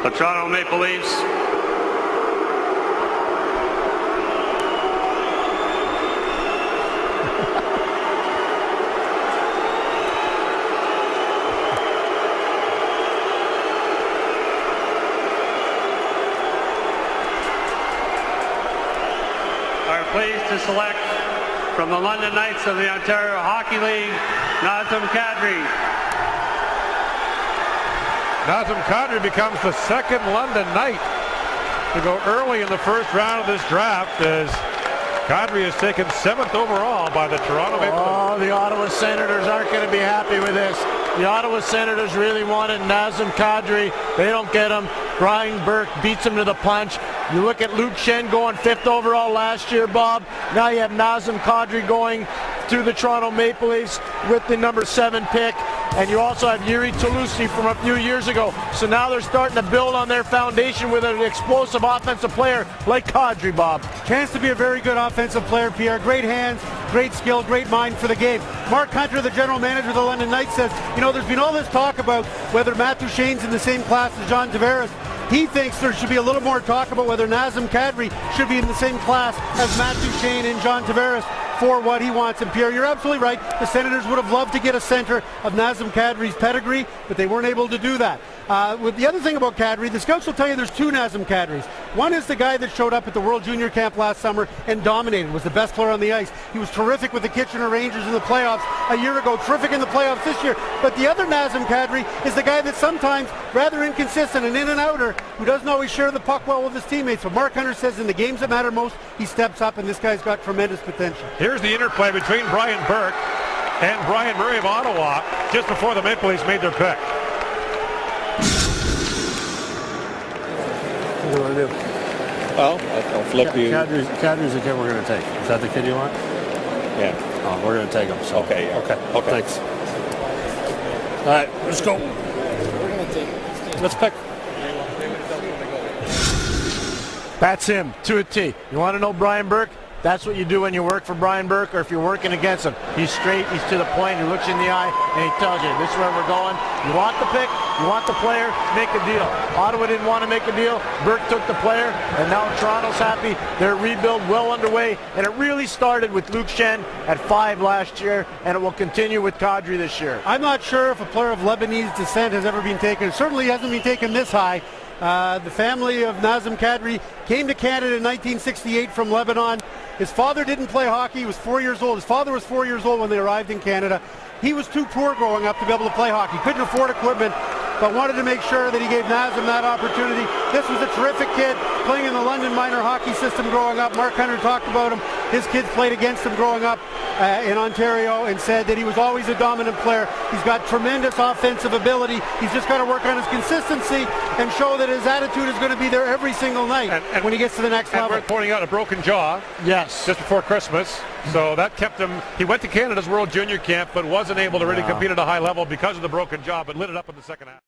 the Toronto Maple Leafs. Are pleased to select from the London Knights of the Ontario Hockey League, Nazem Kadri. Nazem Kadri becomes the second London Knight to go early in the first round of this draft, as Kadri is taken 7th overall by the Toronto Maple Leafs. Oh, the Ottawa Senators aren't going to be happy with this. The Ottawa Senators really wanted Nazem Kadri. They don't get him. Brian Burke beats him to the punch. You look at Luke Schenn going 5th overall last year, Bob. Now you have Nazem Kadri going to the Toronto Maple Leafs with the number 7 pick. And you also have Yuri Toulouse from a few years ago. So now they're starting to build on their foundation with an explosive offensive player like Kadri, Bob. Chance to be a very good offensive player, Pierre. Great hands, great skill, great mind for the game. Mark Hunter, the general manager of the London Knights, says, you know, there's been all this talk about whether Matt Duchene's in the same class as John Tavares. He thinks there should be a little more talk about whether Nazem Kadri should be in the same class as Matt Duchene and John Tavares for what he wants. And Pierre, you're absolutely right. The Senators would have loved to get a center of Nazem Kadri's pedigree, but they weren't able to do that. With the other thing about Kadri, the scouts will tell you there's 2 Nazem Kadris. One is the guy that showed up at the World Junior Camp last summer and dominated, was the best player on the ice. He was terrific with the Kitchener Rangers in the playoffs a year ago, terrific in the playoffs this year. But the other Nazem Kadri is the guy that's sometimes rather inconsistent, an in and outer who doesn't always share the puck well with his teammates. But Mark Hunter says in the games that matter most, he steps up, and this guy's got tremendous potential. Here's the interplay between Brian Burke and Brian Murray of Ottawa just before the Maple Leafs made their pick. What do you want to do? Well, I'll flip you. Kadri's the kid we're going to take. Is that the kid you want? Yeah. Oh, we're going to take him. So. Okay. Yeah. Okay. Thanks. All right, let's go. Let's pick. That's him, to a T. You want to know Brian Burke? That's what you do when you work for Brian Burke, or if you're working against him. He's straight, he's to the point, he looks you in the eye, and he tells you, this is where we're going. You want the pick, you want the player, make a deal. Ottawa didn't want to make a deal. Burke took the player, and now Toronto's happy. Their rebuild well underway, and it really started with Luke Schenn at 5 last year, and it will continue with Kadri this year. I'm not sure if a player of Lebanese descent has ever been taken. It certainly hasn't been taken this high. The family of Nazem Kadri came to Canada in 1968 from Lebanon. His father didn't play hockey. He was 4 years old. His father was 4 years old when they arrived in Canada. He was too poor growing up to be able to play hockey. Couldn't afford equipment, but wanted to make sure that he gave Nazem that opportunity. This was a terrific kid playing in the London minor hockey system growing up. Mark Hunter talked about him. His kids played against him growing up in Ontario and said that he was always a dominant player. He's got tremendous offensive ability. He's just got to work on his consistency and show that his attitude is going to be there every single night and when he gets to the next level. We're pointing out a broken jaw. Yes. Just before Christmas. So that kept him. He went to Canada's World Junior Camp, but wasn't able to really compete at a high level because of the broken jaw, but lit it up in the second half.